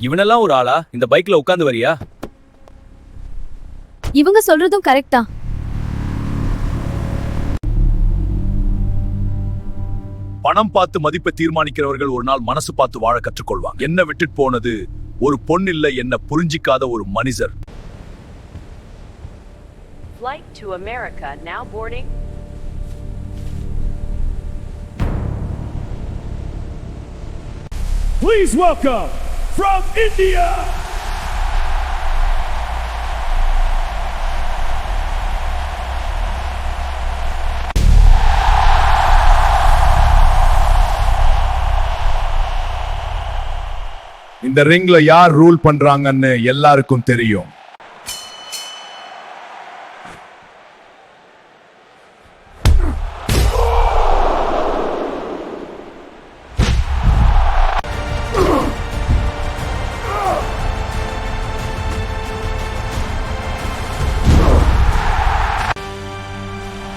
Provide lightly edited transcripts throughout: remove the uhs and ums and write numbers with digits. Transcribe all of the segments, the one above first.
இவனெல்லாம் ஒரு ஆளா? இந்த பைக்ல உட்கார்ந்து வரியா? இவங்க சொல்றதும் கரெக்ட் தான். பணம் பார்த்து மதிப்பை தீர்மானிக்கிறவர்கள் ஒரு நாள் மனசு பார்த்து வாழ கற்றுக்கொள்வாங்க. என்ன விட்டுட்டு போனது ஒரு பொண்ணு இல்ல, என்ன புரிஞ்சிக்காத ஒரு மனிதர். Flight to America now boarding. Please welcome from India. இந்த ரிங்ல யார் ரூல் பண்றாங்கன்னு எல்லாருக்கும் தெரியும்.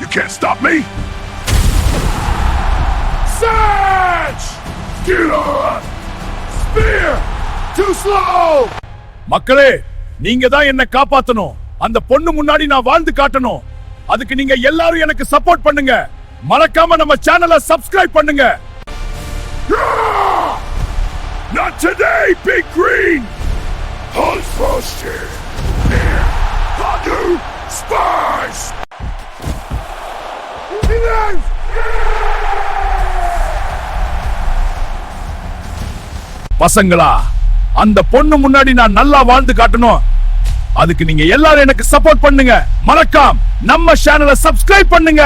You can't stop me. Surge! Get on! Spear! Too slow! மக்களே, நீங்க தான் என்ன காப்பாத்தணும். அந்த பொண்ணு முன்னாடி நான் வாழ்ந்து காட்டணும். அதுக்கு நீங்க எல்லாரும் எனக்கு சப்போர்ட் பண்ணுங்க. மறக்காம நம்ம சேனலை சப்ஸ்கிரைப் பண்ணுங்க. Not today, Big Green. Hold posture. There. Hadu spies. பசங்களா, அந்த பொண்ணு முன்னாடி நான் நல்லா வாழ்ந்து காட்டணும். அதுக்கு நீங்க எல்லாரும் எனக்கு சப்போர்ட் பண்ணுங்க. மறக்காம நம்ம சேனலை சப்ஸ்கிரைப் பண்ணுங்க.